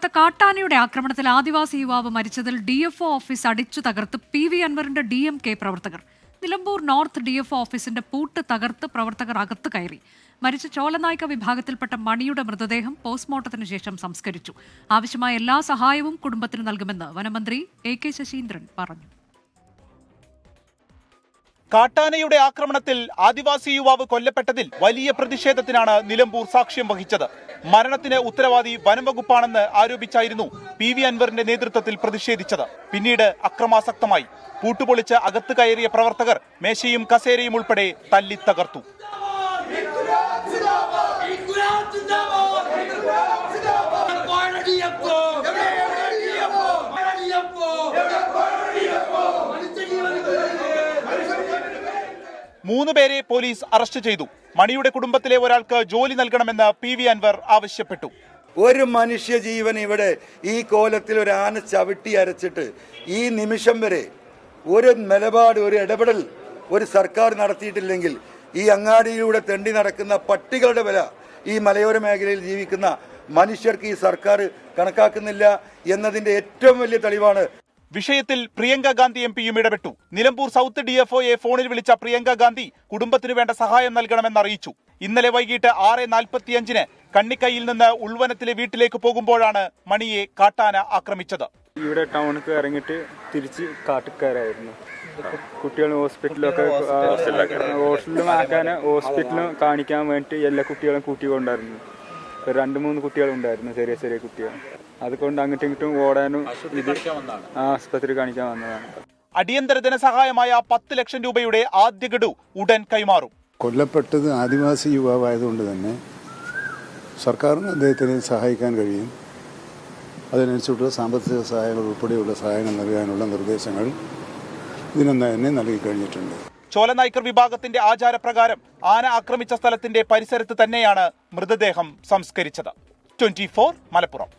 മലപ്പുറത്ത് കാട്ടാനയുടെ ആക്രമണത്തിൽ ആദിവാസി യുവാവ് മരിച്ചതിൽ DFO ഓഫീസ് അടിച്ചു തകർത്ത് PV അൻവറിന്റെ DMK പ്രവർത്തകർ. നിലമ്പൂർ നോർത്ത് DFO ഓഫീസിന്റെ പൂട്ട് തകർത്ത് പ്രവർത്തകർ അകത്ത് കയറി. മരിച്ച ചോലനായിക്ക വിഭാഗത്തിൽപ്പെട്ട മണിയുടെ മൃതദേഹം പോസ്റ്റ്മോർട്ടത്തിന് ശേഷം സംസ്കരിച്ചു. ആവശ്യമായ എല്ലാ സഹായവും കുടുംബത്തിന് നൽകുമെന്ന് വനമന്ത്രി AK ശശീന്ദ്രൻ പറഞ്ഞു. കാട്ടാനയുടെ ആക്രമണത്തിൽ ആദിവാസി യുവാവ് കൊല്ലപ്പെട്ടതിൽ വലിയ പ്രതിഷേധത്തിനാണ് നിലമ്പൂർ സാക്ഷ്യം വഹിച്ചത്. മരണത്തിന് ഉത്തരവാദി വനംവകുപ്പാണെന്ന് ആരോപിച്ചായിരുന്നു PV അൻവറിന്റെ നേതൃത്വത്തിൽ പ്രതിഷേധിച്ചത്. പിന്നീട് അക്രമാസക്തമായി. പൂട്ടുപൊളിച്ച് അകത്ത് കയറിയ പ്രവർത്തകർ മേശയും കസേരയും ഉൾപ്പെടെ തല്ലി തകർത്തു. മൂന്ന് പേരെ പോലീസ് അറസ്റ്റ് ചെയ്തു. മണിയുടെ കുടുംബത്തിലെ ഒരാൾക്ക് ജോലി നൽകണമെന്ന് PV അൻവർ ആവശ്യപ്പെട്ടു. ഒരു മനുഷ്യ ജീവൻ ഇവിടെ ഈ കോലത്തിൽ ഒരു ആന ചവിട്ടി അരച്ചിട്ട് ഈ നിമിഷം വരെ ഒരു നിലപാട്, ഒരു ഇടപെടൽ ഒരു സർക്കാർ നടത്തിയിട്ടില്ലെങ്കിൽ ഈ അങ്ങാടിയിലൂടെ തെണ്ടി നടക്കുന്ന പട്ടികളുടെ വില ഈ മലയോര മേഖലയിൽ ജീവിക്കുന്ന മനുഷ്യർക്ക് ഈ സർക്കാർ കണക്കാക്കുന്നില്ല എന്നതിന്റെ ഏറ്റവും വലിയ തെളിവാണ്. വിഷയത്തിൽ പ്രിയങ്ക ഗാന്ധി MPയും ഇടപെട്ടു. നിലമ്പൂർ സൗത്ത് DFOയെ ഫോണിൽ വിളിച്ച പ്രിയങ്ക ഗാന്ധി കുടുംബത്തിനു വേണ്ട സഹായം നൽകണമെന്ന് അറിയിച്ചു. ഇന്നലെ വൈകിട്ട് 6:45 കണ്ണിക്കൈയിൽ നിന്ന് ഉൾവനത്തിലെ വീട്ടിലേക്ക് പോകുമ്പോഴാണ് മണിയെ കാട്ടാന ആക്രമിച്ചത്. ഇവിടെ ടൗണിൽ ഇറങ്ങിയിട്ട് തിരിച്ച് കാട്ടുകാരായിരുന്നു. കുട്ടികൾ ഹോസ്പിറ്റലിലൊക്കെ ഹോസ്പിറ്റലിൽ കാണിക്കാൻ വേണ്ടിയിട്ട് എല്ലാ കുട്ടികളും കൂട്ടിക്കൊണ്ടായിരുന്നു. 2-3 കുട്ടികളുണ്ടായിരുന്നു, ചെറിയ ചെറിയ കുട്ടികൾ. അതുകൊണ്ട് അങ്ങോട്ടും ഇങ്ങോട്ടും ഓടാനും ആസ്പത്രി കാണിക്കാൻ വന്നതാണ്. അടിയന്തര ധനസഹായമായ 10 ലക്ഷം രൂപയുടെ ആദ്യ ഗഡു ഉടൻ കൈമാറും. കൊല്ലപ്പെട്ടത് ആദിവാസി യുവാവായതുകൊണ്ട് തന്നെ സർക്കാരിന് അദ്ദേഹത്തിനെ സഹായിക്കാൻ കഴിയും. അതിനനുസരിച്ചുള്ള സാമ്പത്തിക സഹായങ്ങൾ ഉൾപ്പെടെയുള്ള സഹായങ്ങൾ നൽകാനുള്ള നിർദ്ദേശങ്ങൾ ഇതിനൊന്ന് തന്നെ നൽകി കഴിഞ്ഞിട്ടുണ്ട്. ചോലനായ്ക്കർ വിഭാഗത്തിന്റെ ആചാരപ്രകാരം ആന ആക്രമിച്ച സ്ഥലത്തിന്റെ പരിസരത്ത് തന്നെയാണ് മൃതദേഹം സംസ്കരിച്ചത്. 24 മലപ്പുറം.